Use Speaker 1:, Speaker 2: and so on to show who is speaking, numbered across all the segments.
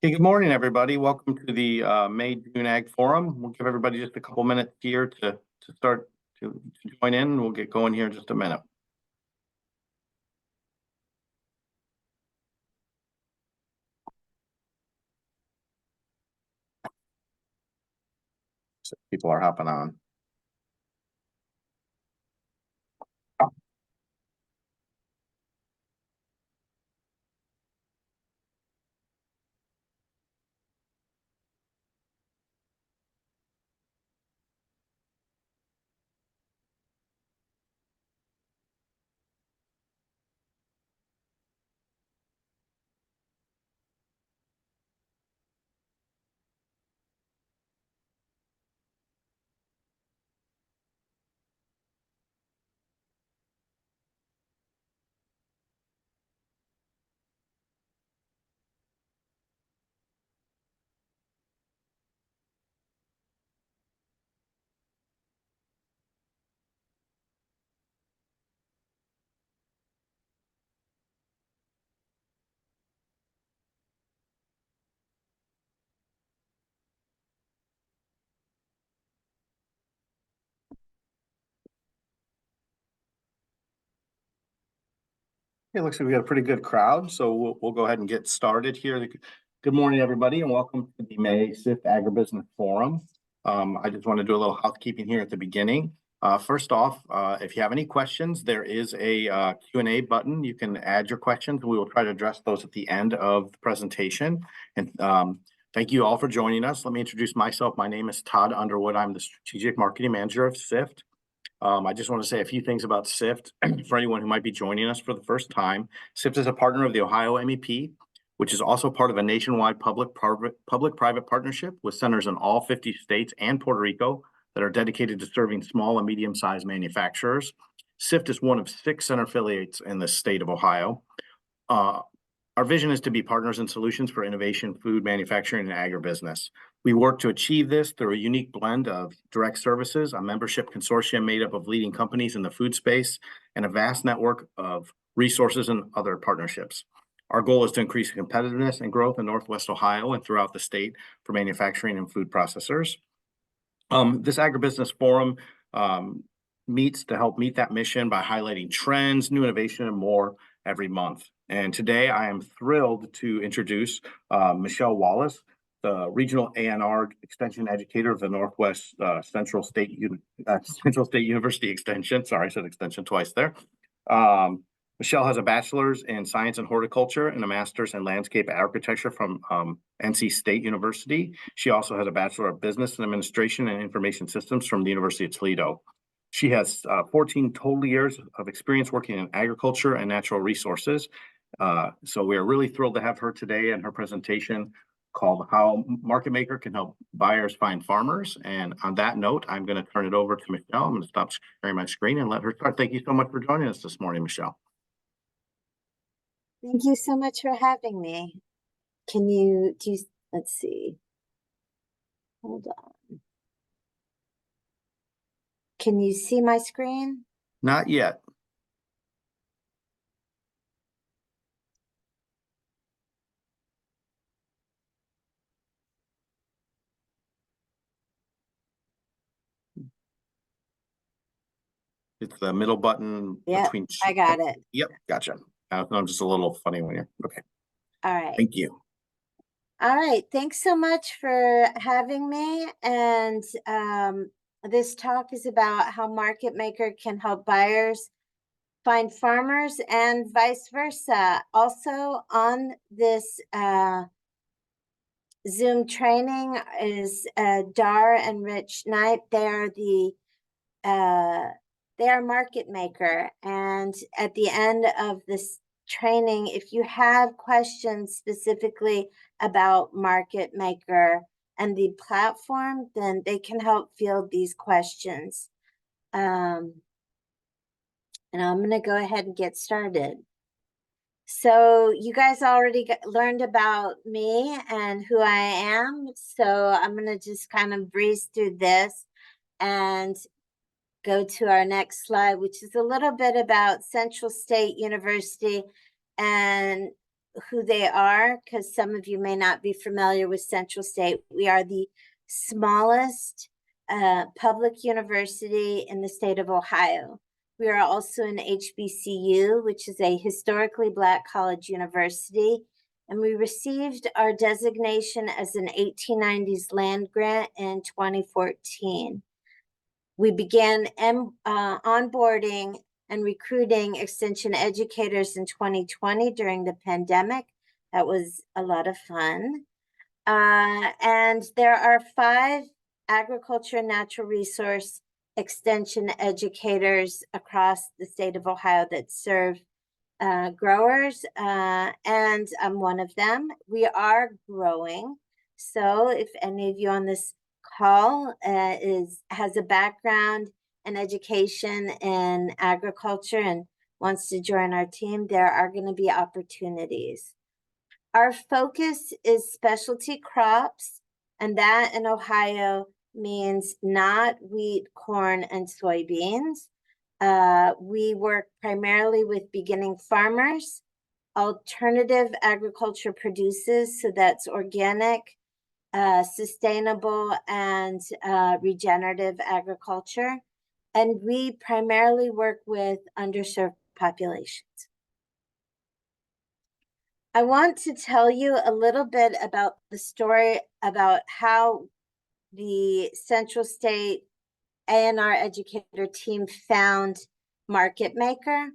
Speaker 1: Hey, good morning, everybody. Welcome to the May June Ag Forum. We'll give everybody just a couple minutes here to start to join in. We'll get going here in just a minute. So people are hopping on. It looks like we got a pretty good crowd, so we'll go ahead and get started here. Good morning, everybody, and welcome to the May SIFT Agribusiness Forum. I just want to do a little housekeeping here at the beginning. First off, if you have any questions, there is a Q&A button. You can add your questions, and we will try to address those at the end of the presentation. And thank you all for joining us. Let me introduce myself. My name is Todd Underwood. I'm the Strategic Marketing Manager of SIFT. I just want to say a few things about SIFT for anyone who might be joining us for the first time. SIFT is a partner of the Ohio MEP, which is also part of a nationwide public-private partnership with centers in all 50 states and Puerto Rico that are dedicated to serving small and medium-sized manufacturers. SIFT is one of 6 center affiliates in the state of Ohio. Our vision is to be partners in solutions for innovation, food manufacturing, and agribusiness. We work to achieve this through a unique blend of direct services, a membership consortium made up of leading companies in the food space, and a vast network of resources and other partnerships. Our goal is to increase competitiveness and growth in Northwest Ohio and throughout the state for manufacturing and food processors. This Agribusiness Forum meets to help meet that mission by highlighting trends, new innovation, and more every month. And today I am thrilled to introduce Michelle Wallace, the Regional A&R Extension Educator of the Northwest Central State University Extension. Sorry, I said extension twice there. Michelle has a Bachelor's in Science and Horticulture and a Master's in Landscape Architecture from NC State University. She also has a Bachelor of Business Administration and Information Systems from the University of Toledo. She has 14 total years of experience working in agriculture and natural resources. So we are really thrilled to have her today and her presentation called How MarketMaker Can Help Buyers Find Farmers. And on that note, I'm going to turn it over to Michelle. I'm going to stop sharing my screen and let her start. Thank you so much for joining us this morning, Michelle.
Speaker 2: Thank you so much for having me. Let's see. Hold on. Can you see my screen?
Speaker 1: Not yet. It's the middle button.
Speaker 2: Yeah, I got it.
Speaker 1: Yep, gotcha. I'm just a little funny when you're okay.
Speaker 2: All right.
Speaker 1: Thank you.
Speaker 2: All right. Thanks so much for having me. And this talk is about how MarketMaker can help buyers find farmers and vice versa. Also on this Zoom training is Dar and Rich Knight. They are MarketMaker, and at the end of this training, if you have questions specifically about MarketMaker and the platform, then they can help field these questions. And I'm going to go ahead and get started. So you guys already learned about me and who I am, so I'm going to just kind of breeze through this and go to our next slide, which is a little bit about Central State University and who they are, because some of you may not be familiar with Central State. We are the smallest public university in the state of Ohio. We are also an HBCU, which is a historically Black college university, and we received our designation as an 1890s land grant in 2014. We began onboarding and recruiting extension educators in 2020 during the pandemic. That was a lot of fun. And there are 5 agriculture and natural resource extension educators across the state of Ohio that serve growers, and I'm one of them. We are growing. So if any of you on this call has a background in education in agriculture and wants to join our team, there are going to be opportunities. Our focus is specialty crops, and that in Ohio means not wheat, corn, and soybeans. We work primarily with beginning farmers, alternative agriculture producers, so that's organic, sustainable, and regenerative agriculture. And we primarily work with underserved populations. I want to tell you a little bit about the story about how the Central State A&R educator team found MarketMaker.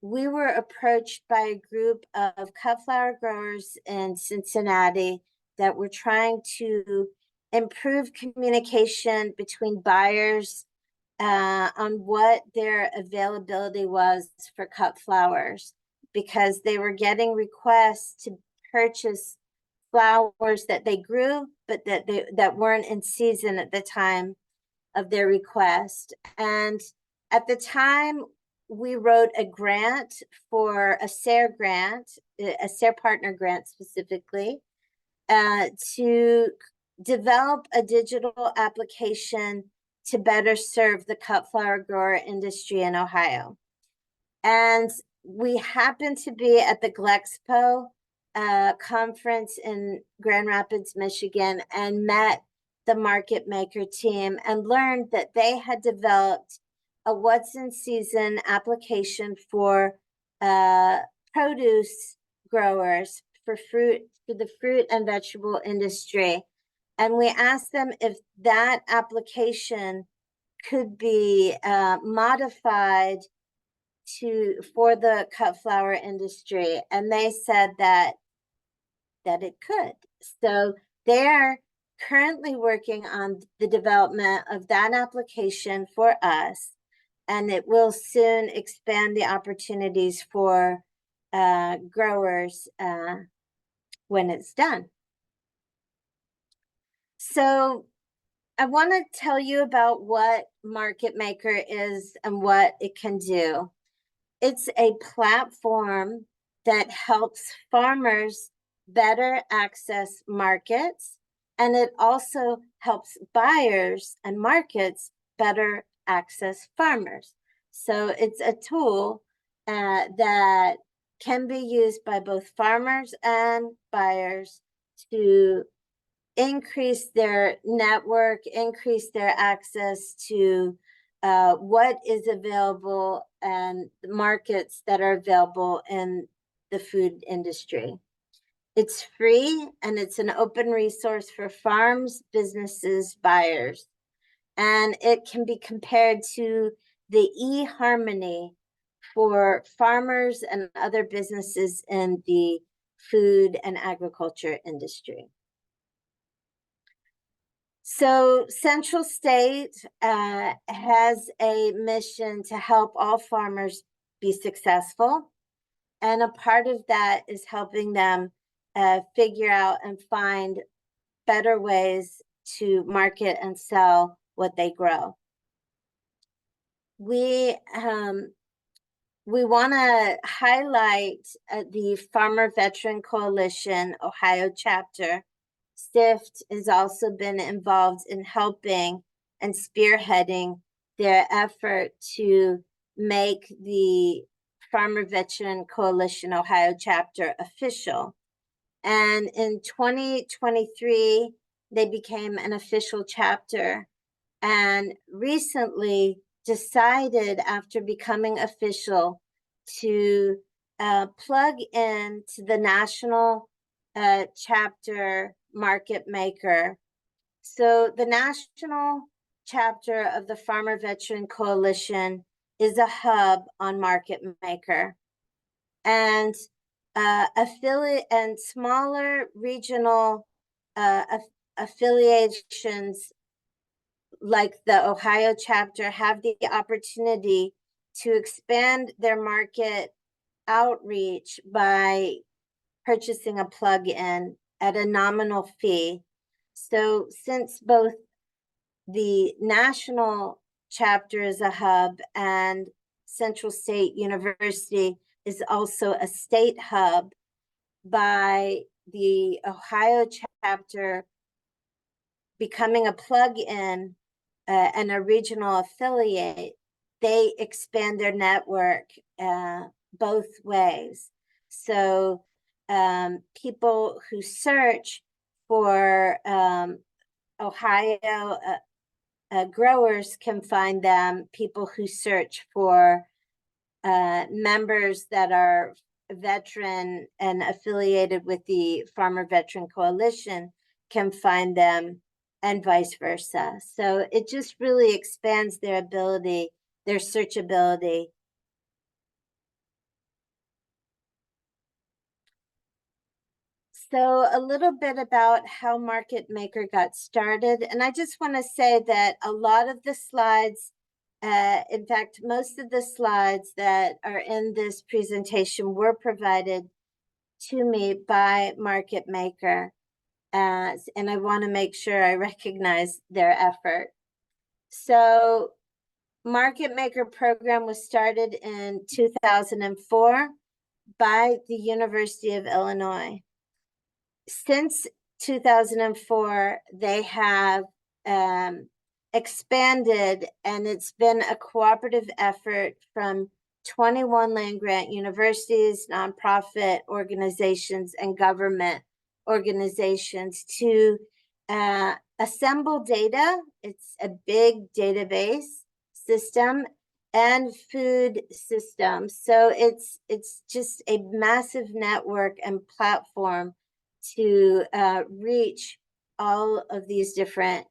Speaker 2: We were approached by a group of cut flower growers in Cincinnati that were trying to improve communication between buyers on what their availability was for cut flowers, because they were getting requests to purchase flowers that they grew, but that weren't in season at the time of their request. And at the time, we wrote a grant for a SARE grant, a SARE partner grant specifically, to develop a digital application to better serve the cut flower grower industry in Ohio. And we happened to be at the Glexpo conference in Grand Rapids, Michigan, and met the MarketMaker team and learned that they had developed a what's in season application for produce growers for the fruit and vegetable industry. And we asked them if that application could be modified for the cut flower industry, and they said that it could. So they're currently working on the development of that application for us, and it will soon expand the opportunities for growers when it's done. So I want to tell you about what MarketMaker is and what it can do. It's a platform that helps farmers better access markets, and it also helps buyers and markets better access farmers. So it's a tool that can be used by both farmers and buyers to increase their network, increase their access to what is available and markets that are available in the food industry. It's free and it's an open resource for farms, businesses, buyers. And it can be compared to the eHarmony for farmers and other businesses in the food and agriculture industry. So Central State has a mission to help all farmers be successful. And a part of that is helping them figure out and find better ways to market and sell what they grow. We want to highlight the Farmer Veteran Coalition Ohio chapter. SIFT has also been involved in helping and spearheading their effort to make the Farmer Veteran Coalition Ohio chapter official. And in 2023, they became an official chapter, and recently decided, after becoming official, to plug into the national chapter MarketMaker. So the national chapter of the Farmer Veteran Coalition is a hub on MarketMaker, and affiliate and smaller regional affiliations like the Ohio chapter have the opportunity to expand their market outreach by purchasing a plug-in at a nominal fee. So since both the national chapter is a hub and Central State University is also a state hub, by the Ohio chapter becoming a plug-in and a regional affiliate, they expand their network both ways. So people who search for Ohio growers can find them. People who search for members that are veteran and affiliated with the Farmer Veteran Coalition can find them, and vice versa. So it just really expands their ability, their searchability. So a little bit about how MarketMaker got started. And I just want to say that a lot of the slides, in fact, most of the slides that are in this presentation were provided to me by MarketMaker. And I want to make sure I recognize their effort. So MarketMaker program was started in 2004 by the University of Illinois. Since 2004, they have expanded, and it's been a cooperative effort from 21 land-grant universities, nonprofit organizations, and government organizations to assemble data. It's a big database system and food system. So it's just a massive network and platform to reach all of these different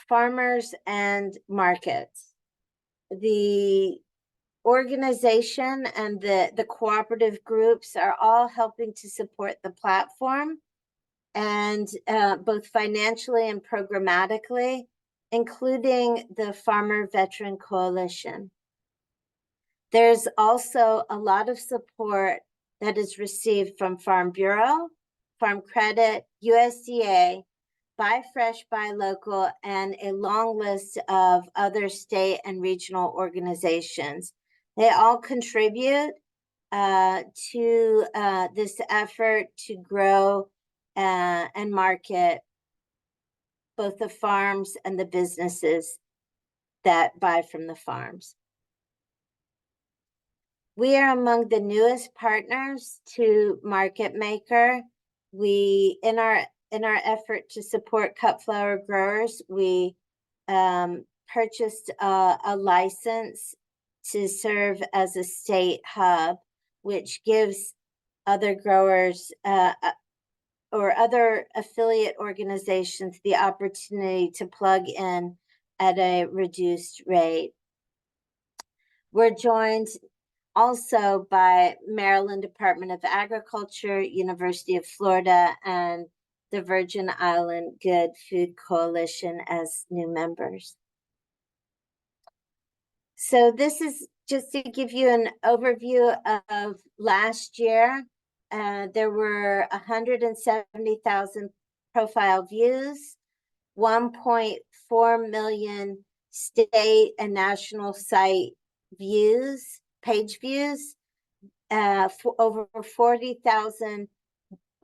Speaker 2: farmers and markets. The organization and the cooperative groups are all helping to support the platform, and both financially and programmatically, including the Farmer Veteran Coalition. There's also a lot of support that is received from Farm Bureau, Farm Credit, USDA, Buy Fresh, Buy Local, and a long list of other state and regional organizations. They all contribute to this effort to grow and market both the farms and the businesses that buy from the farms. We are among the newest partners to MarketMaker. We, in our effort to support cut flower growers, we purchased a license to serve as a state hub, which gives other growers or other affiliate organizations the opportunity to plug in at a reduced rate. We're joined also by Maryland Department of Agriculture, University of Florida, and the Virgin Island Good Food Coalition as new members. So this is just to give you an overview of last year. There were 170,000 profile views, 1.4 million state and national site views, page views, over 40,000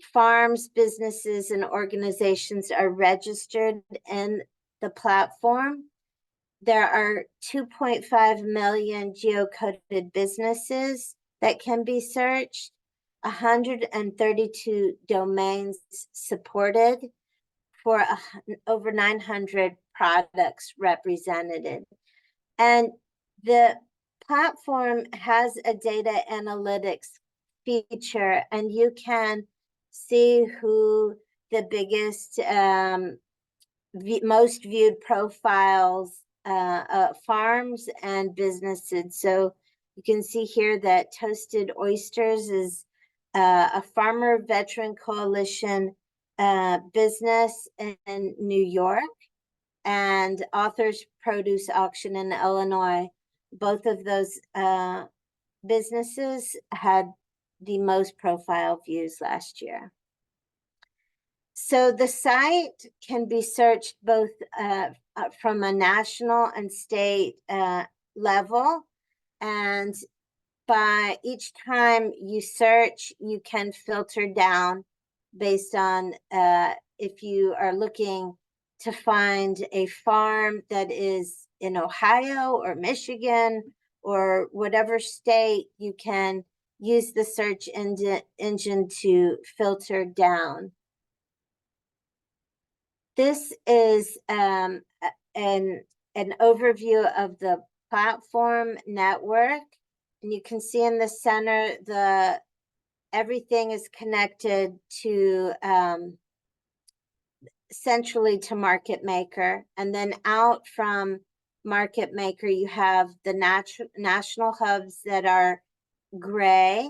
Speaker 2: farms, businesses, and organizations are registered in the platform. there are 2.5 million geocoded businesses that can be searched, 132 domains supported, for over 900 products represented. And the platform has a data analytics feature, and you can see who the biggest, most viewed profiles, farms and businesses. So you can see here that Toasted Oysters is a farmer veteran coalition business in New York, and Authors Produce Auction in Illinois. Both of those businesses had the most profile views last year. So the site can be searched both from a national and state level, and by each time you search, you can filter down based on if you are looking to find a farm that is in Ohio or Michigan or whatever state, you can use the search engine to filter down. This is an overview of the platform network. And you can see in the center, everything is connected to centrally to MarketMaker. And then out from MarketMaker, you have the national hubs that are gray,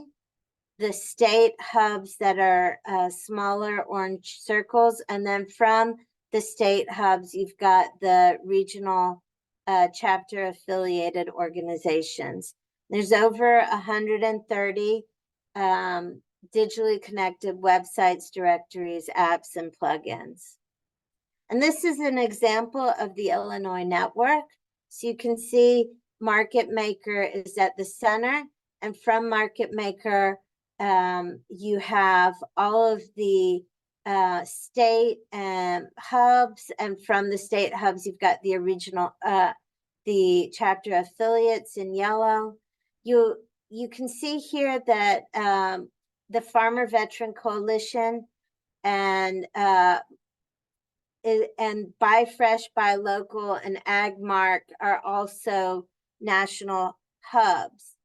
Speaker 2: the state hubs that are smaller orange circles, and then from the state hubs, you've got the regional chapter affiliated organizations. There's over 130 digitally connected websites, directories, apps, and plugins. And this is an example of the Illinois network. So you can see MarketMaker is at the center, and from MarketMaker, you have all of the state hubs, and from the state hubs, you've got the original, the chapter affiliates in yellow. You can see here that the Farmer Veteran Coalition and Buy Fresh, Buy Local, and AgMark are also national hubs.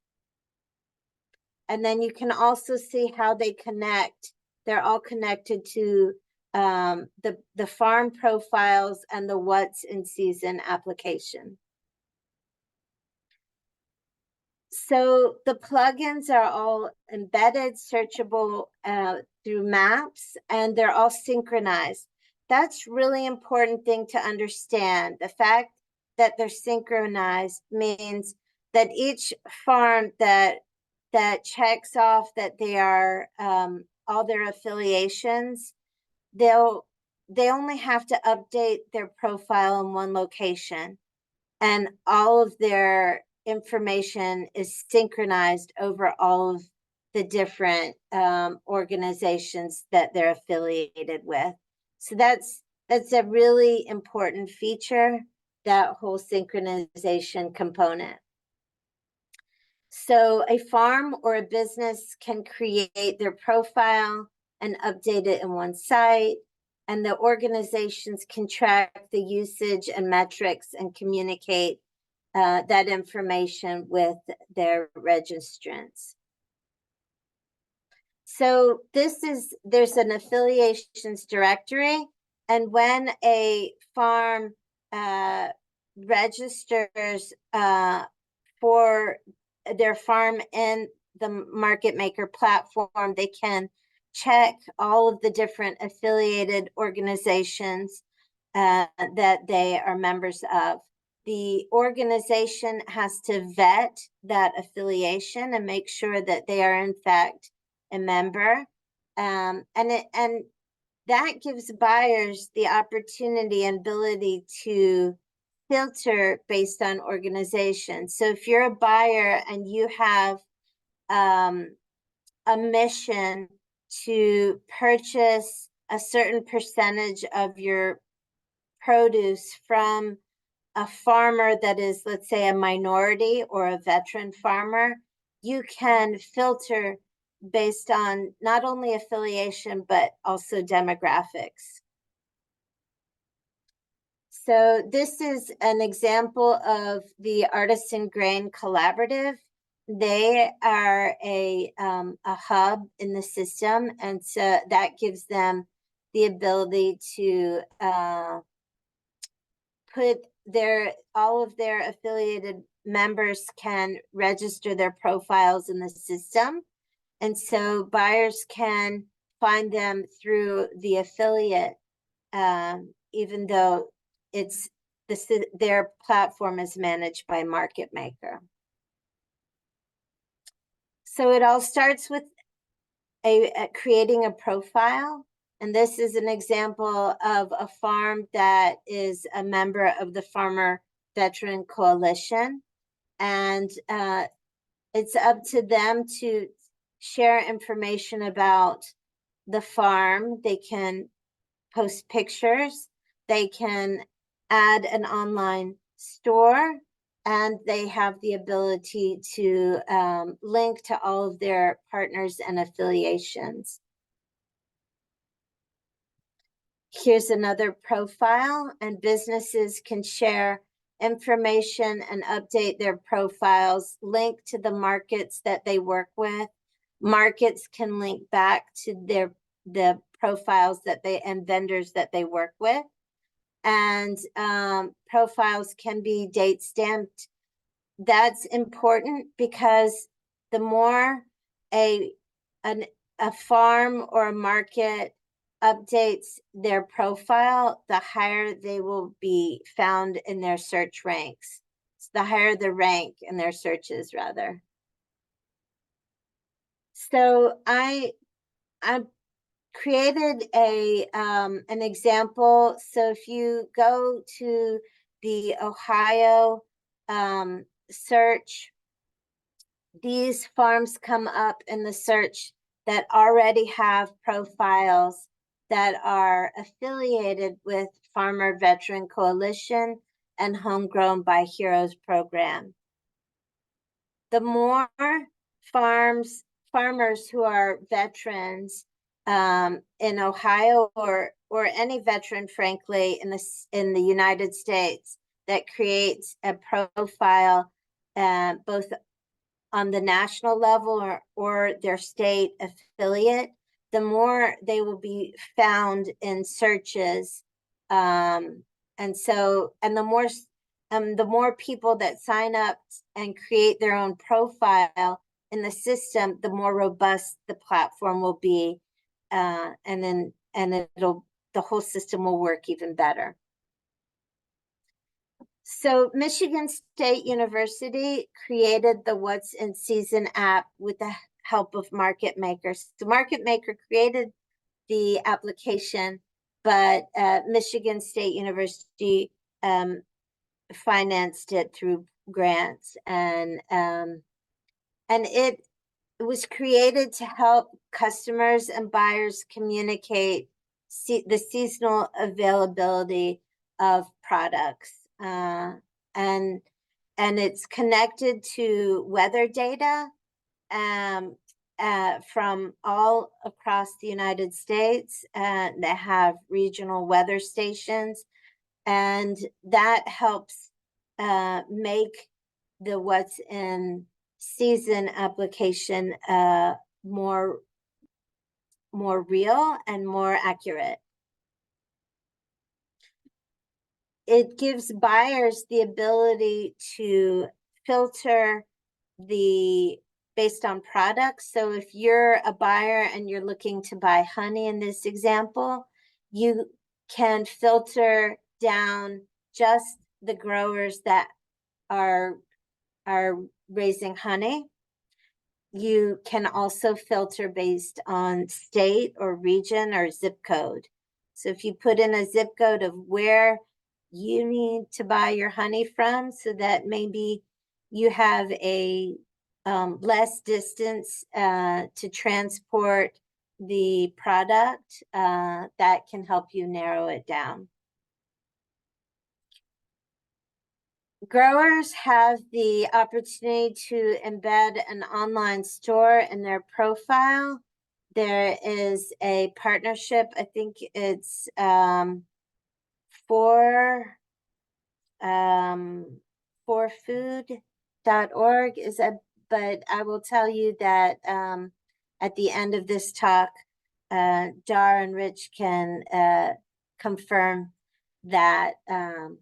Speaker 2: And then you can also see how they connect. They're all connected to the farm profiles and the What's in Season application. So the plugins are all embedded, searchable through maps, and they're all synchronized. That's really important thing to understand. The fact that they're synchronized means that each farm that checks off that they are all their affiliations, they only have to update their profile in one location, and all of their information is synchronized over all of the different organizations that they're affiliated with. So that's a really important feature, that whole synchronization component. So a farm or a business can create their profile and update it in one site, and the organizations can track the usage and metrics and communicate that information with their registrants. So there's an affiliations directory, and when a farm registers for their farm in the MarketMaker platform, they can check all of the different affiliated organizations that they are members of. The organization has to vet that affiliation and make sure that they are in fact a member, and that gives buyers the opportunity and ability to filter based on organization. So if you're a buyer and you have a mission to purchase a certain percentage of your produce from a farmer that is, let's say, a minority or a veteran farmer, you can filter based on not only affiliation, but also demographics. So this is an example of the Artisan Grain Collaborative. They are a hub in the system, and so that gives them the ability to put all of their affiliated members can register their profiles in the system. And so buyers can find them through the affiliate, even though their platform is managed by MarketMaker. So it all starts with creating a profile. And this is an example of a farm that is a member of the Farmer Veteran Coalition. And it's up to them to share information about the farm. They can post pictures. They can add an online store, and they have the ability to link to all of their partners and affiliations. Here's another profile, and businesses can share information and update their profiles, link to the markets that they work with. Markets can link back to the profiles and vendors that they work with. And profiles can be date stamped. That's important because the more a farm or a market updates their profile, the higher they will be found in their search ranks. So the higher the rank in their searches, rather. So I created an example. So if you go to the Ohio search, these farms come up in the search that already have profiles that are affiliated with Farmer Veteran Coalition and Homegrown by Heroes program. The more farmers who are veterans in Ohio or any veteran, frankly, in the United States that creates a profile both on the national level or their state affiliate, the more they will be found in searches. And the more people that sign up and create their own profile in the system, the more robust the platform will be. And the whole system will work even better. So Michigan State University created the What's in Season app with the help of MarketMaker. So MarketMaker created the application, but Michigan State University financed it through grants, and it was created to help customers and buyers communicate the seasonal availability of products. And it's connected to weather data from all across the United States that have regional weather stations, and that helps make the What's in Season application more real and more accurate. It gives buyers the ability to filter based on products. So if you're a buyer and you're looking to buy honey in this example, you can filter down just the growers that are raising honey. You can also filter based on state or region or zip code. So if you put in a zip code of where you need to buy your honey from, so that maybe you have a less distance to transport the product, that can help you narrow it down. growers have the opportunity to embed an online store in their profile. There is a partnership, I think it's for food.org is a, but I will tell you that at the end of this talk, Dar and Rich can confirm that the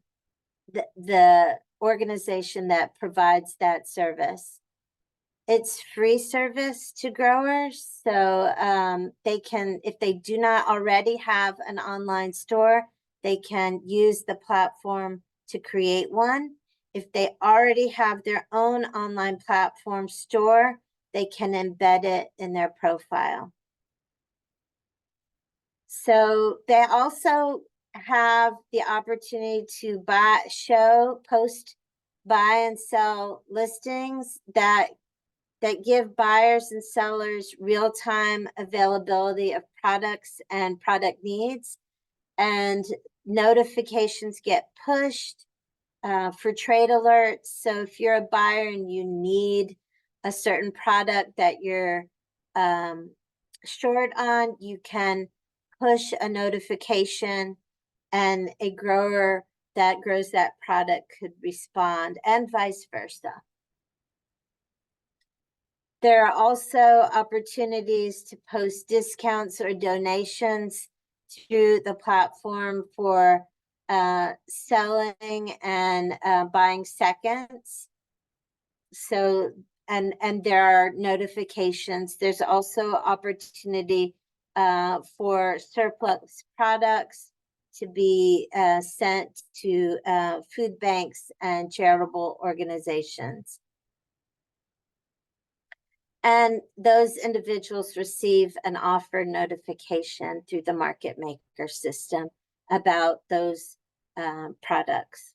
Speaker 2: organization that provides that service. It's free service to growers, so they can, if they do not already have an online store, they can use the platform to create one. If they already have their own online platform store, they can embed it in their profile. So they also have the opportunity to post, buy and sell listings that give buyers and sellers real-time availability of products and product needs, and notifications get pushed for trade alerts. So if you're a buyer and you need a certain product that you're short on, you can push a notification and a grower that grows that product could respond, and vice versa. There are also opportunities to post discounts or donations through the platform for selling and buying seconds. So, and there are notifications. There's also opportunity for surplus products to be sent to food banks and charitable organizations. And those individuals receive an offer notification through the MarketMaker system about those products.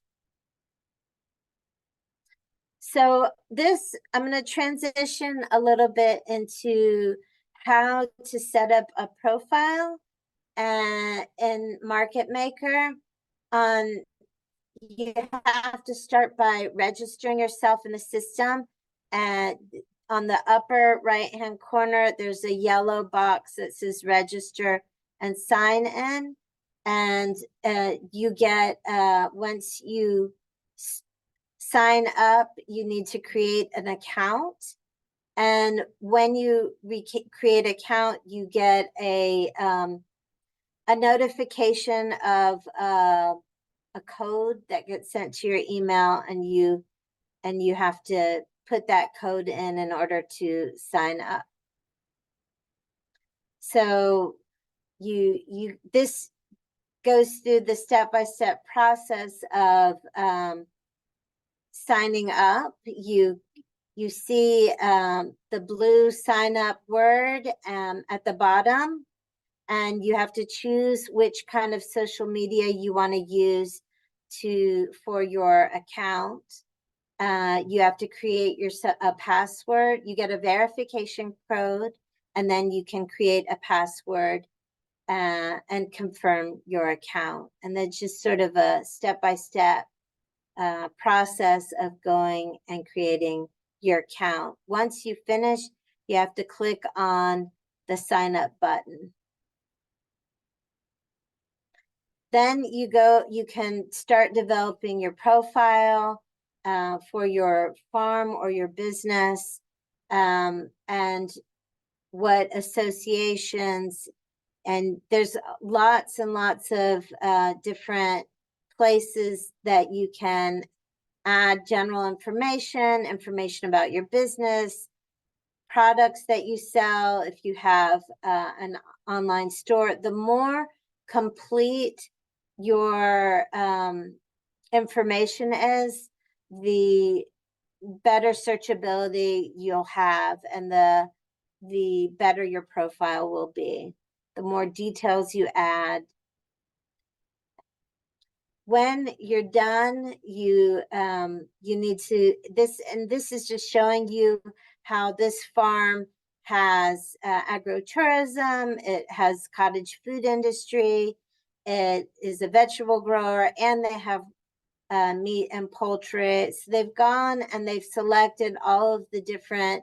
Speaker 2: So this, I'm going to transition a little bit into how to set up a profile in MarketMaker. You have to start by registering yourself in the system, and on the upper right-hand corner, there's a yellow box that says register and sign in. And you get, once you sign up, you need to create an account. And when you create an account, you get a notification of a code that gets sent to your email, and you have to put that code in order to sign up. So this goes through the step-by-step process of signing up. You see the blue sign up word at the bottom, and you have to choose which kind of social media you want to use for your account. You have to create a password. You get a verification code, and then you can create a password and confirm your account. And that's just sort of a step-by-step process of going and creating your account. Once you finish, you have to click on the sign up button. Then you can start developing your profile for your farm or your business, and what associations, and there's lots and lots of different places that you can add general information about your business, products that you sell. If you have an online store, the more complete your information is, the better searchability you'll have, and the better your profile will be. The more details you add. When you're done, you need to, this is just showing you how this farm has agrotourism, it has cottage food industry, it is a vegetable grower, and they have meat and poultry. So they've gone and they've selected all of the different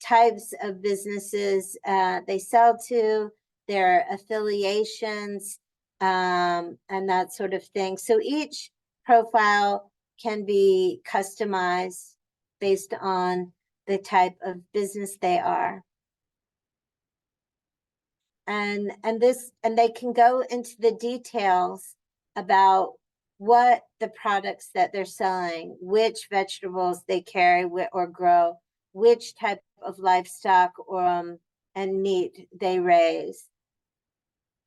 Speaker 2: types of businesses they sell to, their affiliations, and that sort of thing. So each profile can be customized based on the type of business they are. And they can go into the details about what the products that they're selling, which vegetables they carry or grow, which type of livestock or and meat they raise,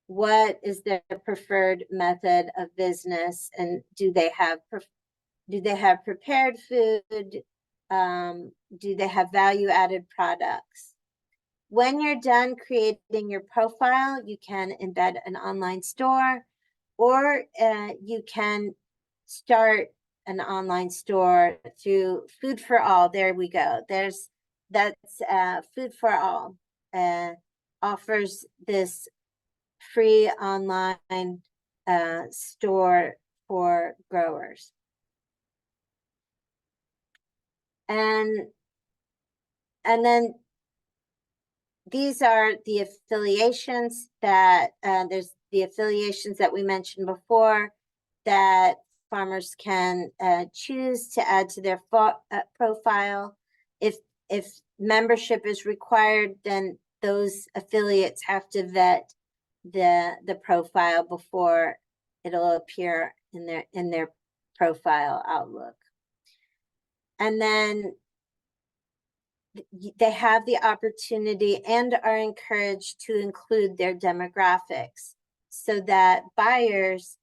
Speaker 2: what is their preferred method of business, and do they have prepared food, do they have value-added products. When you're done creating your profile, you can embed an online store, or you can start an online store through Food for All. There we go. That's Food for All offers this free online store for growers. And then these are the affiliations that there's the affiliations that we mentioned before that farmers can choose to add to their profile. If membership is required, then those affiliates have to vet the profile before it'll appear in their profile outlook. And then they have the opportunity and are encouraged to include their demographics so that buyers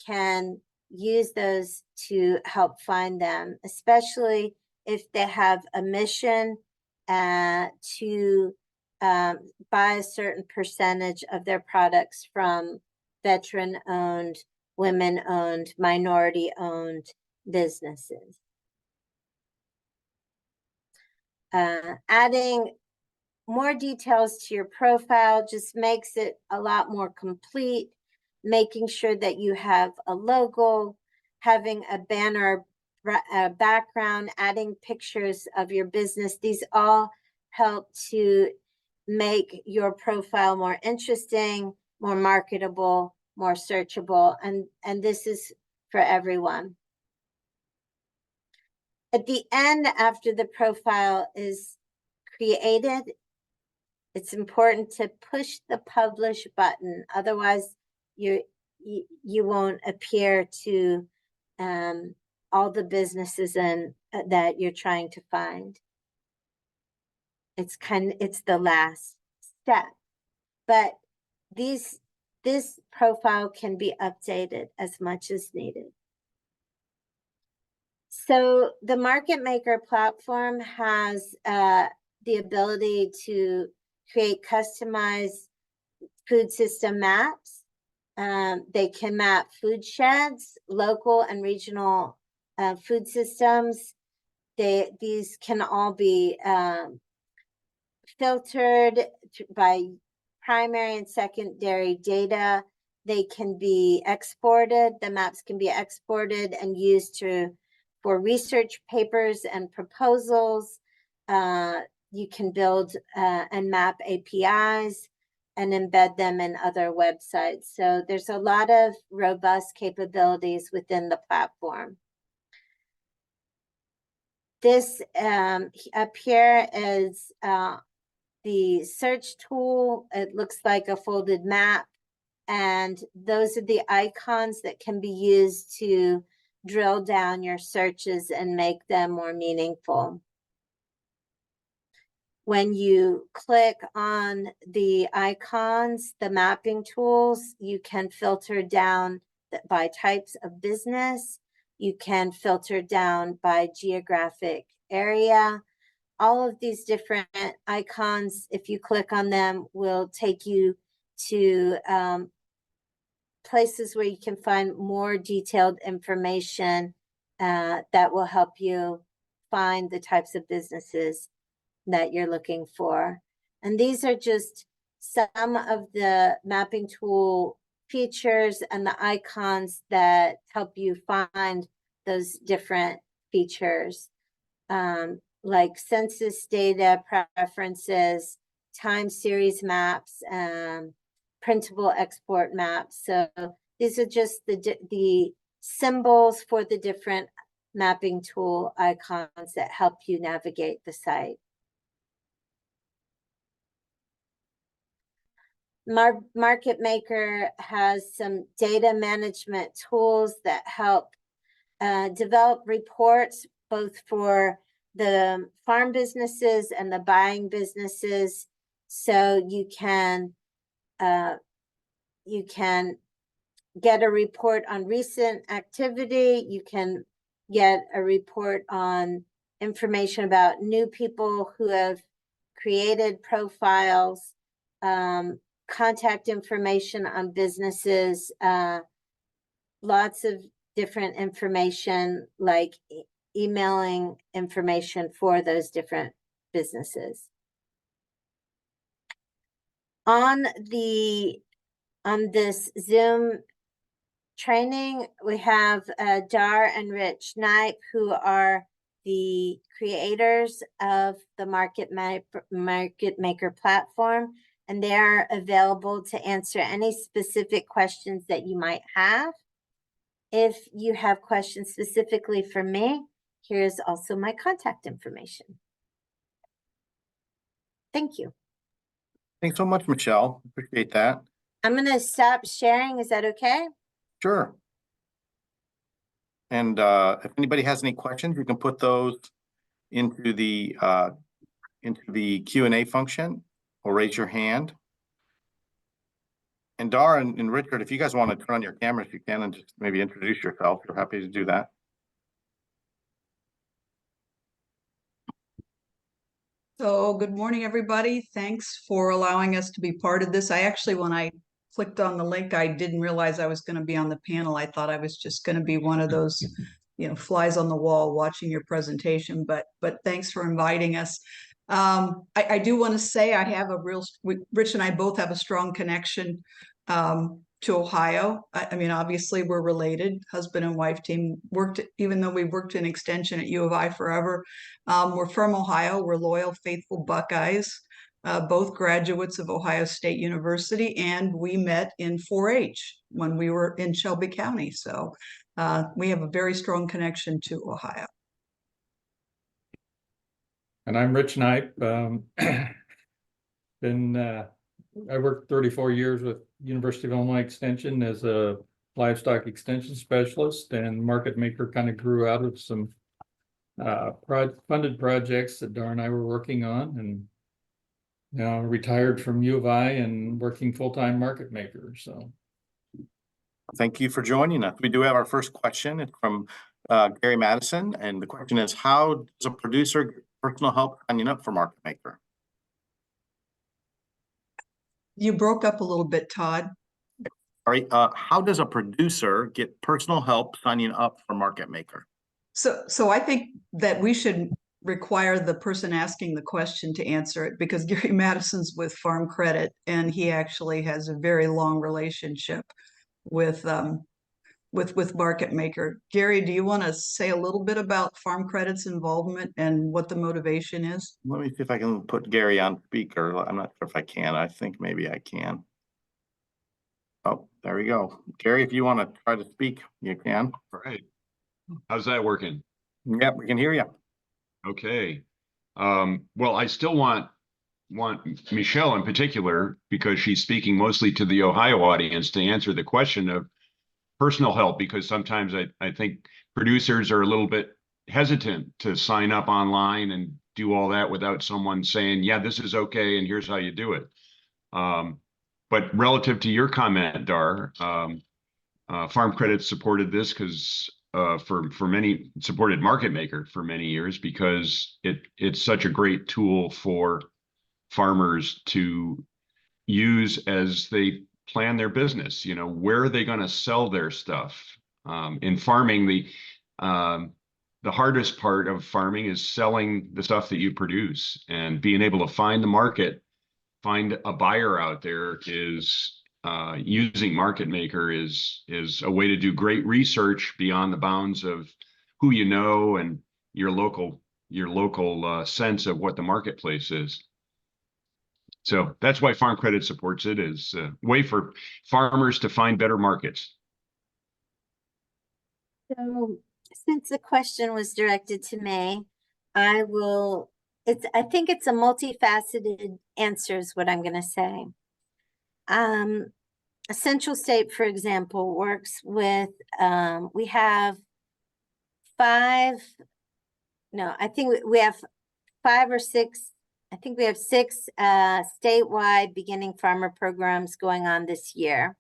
Speaker 2: can use those to help find them, especially if they have a mission to buy a certain percentage of their products from veteran-owned, women-owned, minority-owned businesses. Adding more details to your profile just makes it a lot more complete, making sure that you have a logo, having a banner background, adding pictures of your business. These all help to make your profile more interesting, more marketable, more searchable, and this is for everyone. At the end, after the profile is created, it's important to push the publish button. Otherwise, you won't appear to all the businesses that you're trying to find. It's the last step, but this profile can be updated as much as needed. So the MarketMaker platform has the ability to create customized food system maps. They can map food sheds, local and regional food systems. These can all be filtered by primary and secondary data. They can be exported. The maps can be exported and used for research papers and proposals. You can build and map APIs and embed them in other websites. So there's a lot of robust capabilities within the platform. This up here is the search tool. It looks like a folded map, and those are the icons that can be used to drill down your searches and make them more meaningful. When you click on the icons, the mapping tools, you can filter down by types of business. You can filter down by geographic area. All of these different icons, if you click on them, will take you to places where you can find more detailed information that will help you find the types of businesses that you're looking for. And these are just some of the mapping tool features and the icons that help you find those different features, like census data preferences, time series maps, printable export maps. So these are just the symbols for the different mapping tool icons that help you navigate the site. MarketMaker has some data management tools that help develop reports both for the farm businesses and the buying businesses. So you can get a report on recent activity. You can get a report on information about new people who have created profiles, contact information on businesses, lots of different information like emailing information for those different businesses. On this Zoom training, we have Dar and Rich Knipe, who are the creators of the MarketMaker platform, and they are available to answer any specific questions that you might have. If you have questions specifically for me, here's also my contact information. Thank you.
Speaker 1: Thanks so much, Michelle. Appreciate that.
Speaker 2: I'm going to stop sharing. Is that okay?
Speaker 1: Sure. And if anybody has any questions, you can put those into the Q&A function or raise your hand. And Dar and Richard, if you guys want to turn on your cameras, you can, and just maybe introduce yourself. We're happy to do that.
Speaker 3: So good morning, everybody. Thanks for allowing us to be part of this. I actually, when I clicked on the link, I didn't realize I was going to be on the panel. I thought I was just going to be one of those, flies on the wall watching your presentation, but thanks for inviting us. I do want to say Rich and I both have a strong connection to Ohio. I mean, obviously we're related, husband and wife team, even though we worked in extension at U of I forever. We're from Ohio. We're loyal, faithful Buckeyes, both graduates of Ohio State University, and we met in 4-H when we were in Shelby County. So we have a very strong connection to Ohio.
Speaker 4: And I'm Rich Knipe. I worked 34 years with University of Illinois Extension as a livestock extension specialist, and MarketMaker kind of grew out of some funded projects that Dar and I were working on, and now retired from U of I and working full-time MarketMaker. So
Speaker 1: thank you for joining us. We do have our first question. It's from Gary Madison, and the question is, how does a producer get personal help signing up for MarketMaker?
Speaker 3: You broke up a little bit, Todd.
Speaker 1: All right. How does a producer get personal help signing up for MarketMaker?
Speaker 3: So I think that we should require the person asking the question to answer it, because Gary Madison's with Farm Credit, and he actually has a very long relationship with MarketMaker. Gary, do you want to say a little bit about Farm Credit's involvement and what the motivation is?
Speaker 1: Let me see if I can put Gary on speaker. I'm not sure if I can. I think maybe I can. Oh, there we go. Gary, if you want to try to speak, you can.
Speaker 5: All right. How's that working?
Speaker 1: Yep, we can hear you.
Speaker 5: Okay. Well, I still want Michelle in particular, because she's speaking mostly to the Ohio audience, to answer the question of personal help, because sometimes I think producers are a little bit hesitant to sign up online and do all that without someone saying, yeah, this is okay, and here's how you do it. But relative to your comment, Dar, Farm Credit supported this because supported MarketMaker for many years, because it's such a great tool for farmers to use as they plan their business. Where are they going to sell their stuff? In farming, the hardest part of farming is selling the stuff that you produce, and being able to find the market, find a buyer out there is using MarketMaker is a way to do great research beyond the bounds of who you know and your local sense of what the marketplace is. So that's why Farm Credit supports it, is a way for farmers to find better markets.
Speaker 2: So since the question was directed to me, I think it's a multifaceted answer is what I'm going to say. Central State, for example, works with, we have I think we have 5 or 6, I think we have 6 statewide beginning farmer programs going on this year.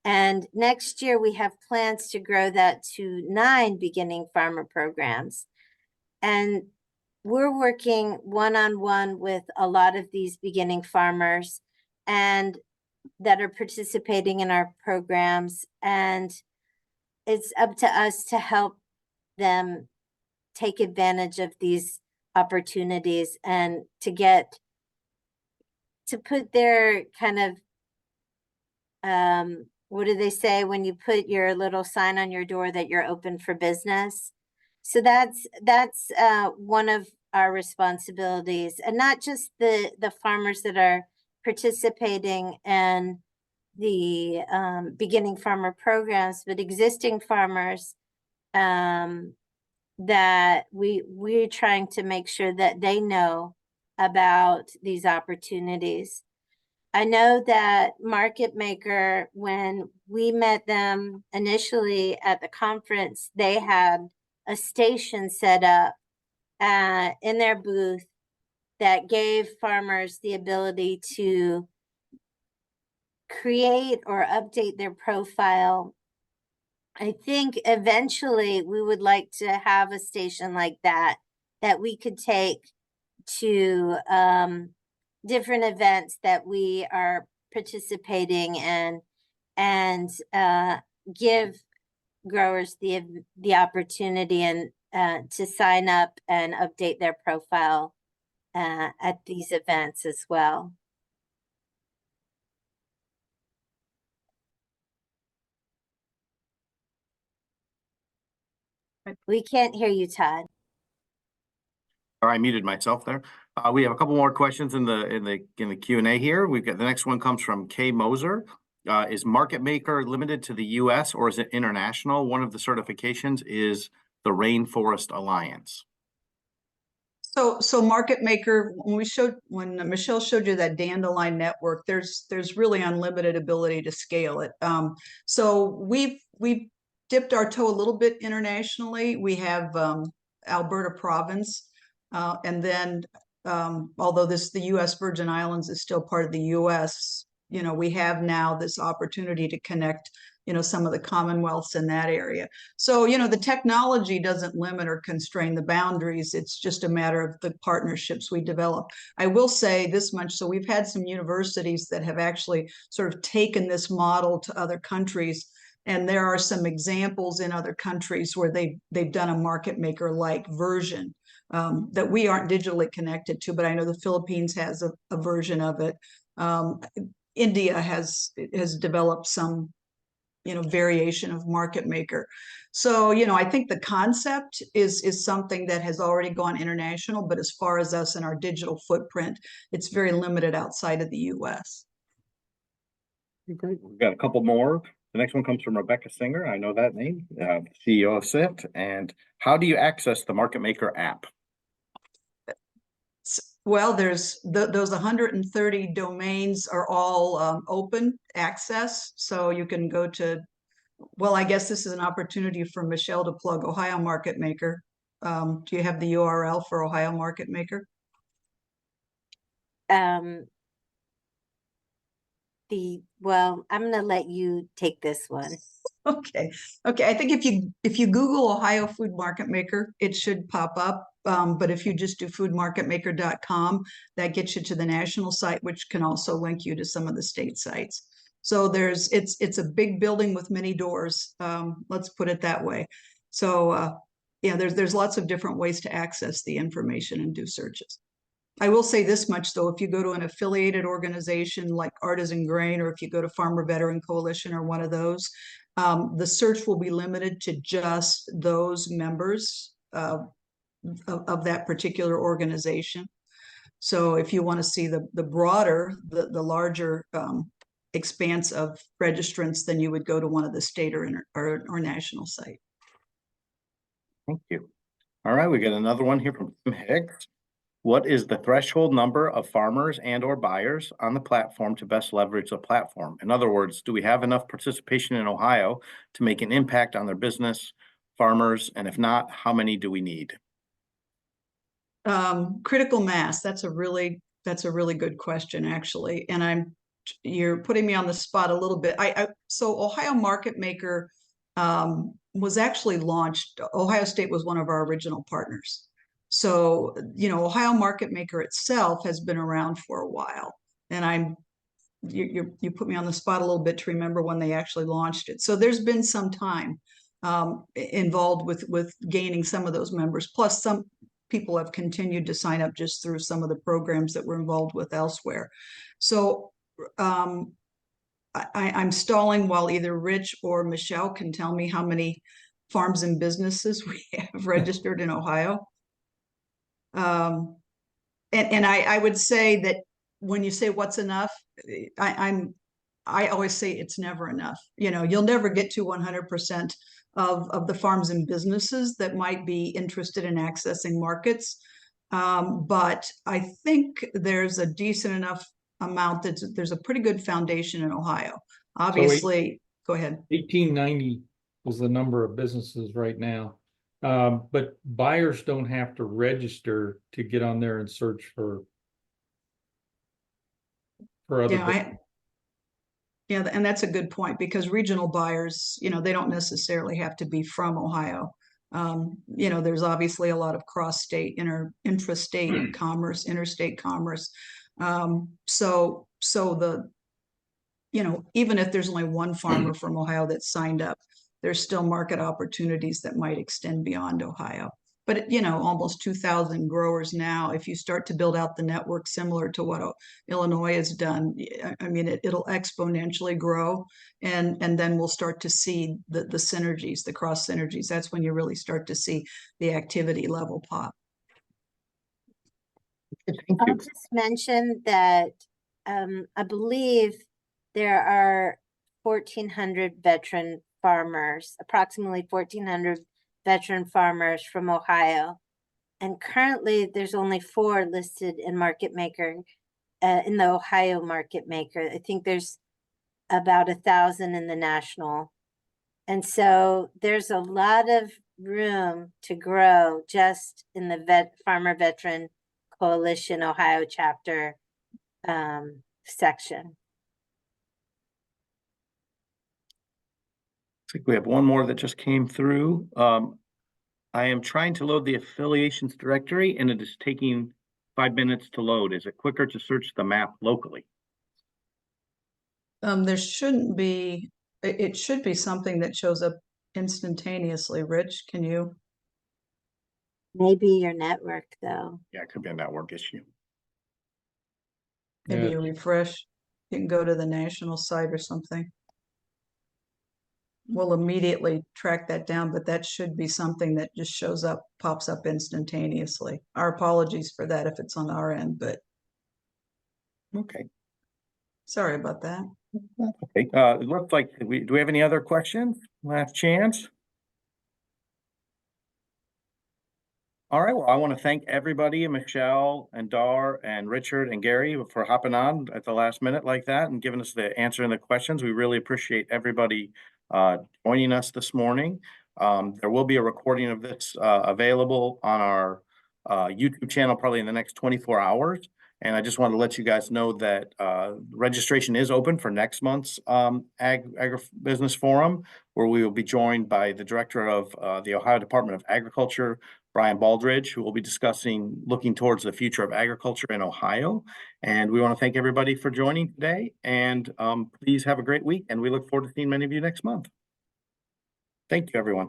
Speaker 2: And next year we have plans to grow that to 9 beginning farmer programs. And we're working one-on-one with a lot of these beginning farmers and that are participating in our programs. And it's up to us to help them take advantage of these opportunities and to put their kind of, what do they say when you put your little sign on your door that you're open for business? So that's one of our responsibilities, and not just the farmers that are participating in the beginning farmer programs, but existing farmers that we're trying to make sure that they know about these opportunities. I know that MarketMaker, when we met them initially at the conference, they had a station set up in their booth that gave farmers the ability to create or update their profile. I think eventually we would like to have a station like that we could take to different events that we are participating in and give growers the opportunity and to sign up and update their profile at these events as well. We can't hear you, Todd.
Speaker 1: I muted myself there. We have a couple more questions in the Q&A here. We've got the next one comes from Kay Moser. Is MarketMaker limited to the U.S. or is it international? One of the certifications is the Rainforest Alliance.
Speaker 3: So MarketMaker, when Michelle showed you that dandelion network, there's really unlimited ability to scale it. So we've dipped our toe a little bit internationally. We have Alberta province, and then although the U.S. Virgin Islands is still part of the U.S., we have now this opportunity to connect some of the commonwealths in that area. So, the technology doesn't limit or constrain the boundaries. It's just a matter of the partnerships we develop. I will say this much. So we've had some universities that have actually sort of taken this model to other countries. And there are some examples in other countries where they've done a MarketMaker-like version that we aren't digitally connected to, but I know the Philippines has a version of it. India has developed some variation of MarketMaker. So, I think the concept is something that has already gone international, but as far as us and our digital footprint, it's very limited outside of the US.
Speaker 1: Great. We've got a couple more. The next one comes from Rebecca Singer. I know that name, CEO of SIT. And how do you access the MarketMaker app?
Speaker 3: Well, there's those 130 domains are all open access. So you can go to, well, I guess this is an opportunity for Michelle to plug Ohio MarketMaker. Do you have the URL for Ohio MarketMaker?
Speaker 2: Well, I'm going to let you take this one.
Speaker 3: Okay. I think if you Google Ohio Food Market Maker, it should pop up. But if you just do foodmarketmaker.com, that gets you to the national site, which can also link you to some of the state sites. So it's a big building with many doors. Let's put it that way. So yeah, there's lots of different ways to access the information and do searches. I will say this much though, if you go to an affiliated organization like Artisan Grain, or if you go to Farmer Veteran Coalition or one of those, The search will be limited to just those members of that particular organization. So if you want to see the broader, the larger expanse of registrants, then you would go to one of the state or national site.
Speaker 1: Thank you. All right, we got another one here from Tim Hicks. What is the threshold number of farmers and or buyers on the platform to best leverage the platform? In other words, do we have enough participation in Ohio to make an impact on their business, farmers, and if not, how many do we need?
Speaker 3: Critical mass, that's a really good question, actually. And you're putting me on the spot a little bit. So Ohio MarketMaker was actually launched. Ohio State was one of our original partners. So, Ohio MarketMaker itself has been around for a while. And you put me on the spot a little bit to remember when they actually launched it. So there's been some time involved with gaining some of those members. Plus, some people have continued to sign up just through some of the programs that we're involved with elsewhere. So I'm stalling while either Rich or Michelle can tell me how many farms and businesses we have registered in Ohio. And I would say that when you say what's enough, I always say it's never enough. You'll never get to 100% of the farms and businesses that might be interested in accessing markets. But I think there's a decent enough amount there's a pretty good foundation in Ohio. Obviously, go ahead.
Speaker 4: 1890 is the number of businesses right now. But buyers don't have to register to get on there and search for other.
Speaker 3: Yeah, and that's a good point, because regional buyers, they don't necessarily have to be from Ohio. There's obviously a lot of cross-state, intrastate commerce, interstate commerce. So even if there's only one farmer from Ohio that's signed up, there's still market opportunities that might extend beyond Ohio. But, almost 2,000 growers now, if you start to build out the network similar to what Illinois has done, I mean, it'll exponentially grow. And then we'll start to see the synergies, the cross synergies. That's when you really start to see the activity level pop.
Speaker 1: Thank
Speaker 2: I'll
Speaker 1: you.
Speaker 2: just mention that I believe there are 1,400 veteran farmers, approximately 1,400 veteran farmers from Ohio. And currently there's only 4 listed in MarketMaker, in the Ohio MarketMaker. I think there's about 1,000 in the national. And so there's a lot of room to grow just in the Farmer Veteran Coalition Ohio chapter section.
Speaker 1: I think we have one more that just came through. I am trying to load the affiliations directory and it is taking 5 minutes to load. Is it quicker to search the map locally?
Speaker 3: There shouldn't be, it should be something that shows up instantaneously. Rich, can you?
Speaker 2: Maybe your network though.
Speaker 1: Yeah, it could be a network issue.
Speaker 3: Maybe
Speaker 4: Yeah.
Speaker 3: you refresh. You can go to the national site or something. We'll immediately track that down, but that should be something that just shows up, pops up instantaneously. Our apologies for that if it's on our end, but
Speaker 1: Okay.
Speaker 3: sorry about that.
Speaker 1: Okay. It looks like do we have any other questions? Last chance. All right. Well, I want to thank everybody, Michelle and Dar and Richard and Gary, for hopping on at the last minute like that and giving us the answer and the questions. We really appreciate everybody joining us this morning. There will be a recording of this available on our YouTube channel probably in the next 24 hours. And I just want to let you guys know that registration is open for next month's Agribusiness Forum, where we will be joined by the director of the Ohio Department of Agriculture, Brian Baldridge, who will be looking towards the future of agriculture in Ohio. And we want to thank everybody for joining today. And please have a great week. And we look forward to seeing many of you next month. Thank you, everyone.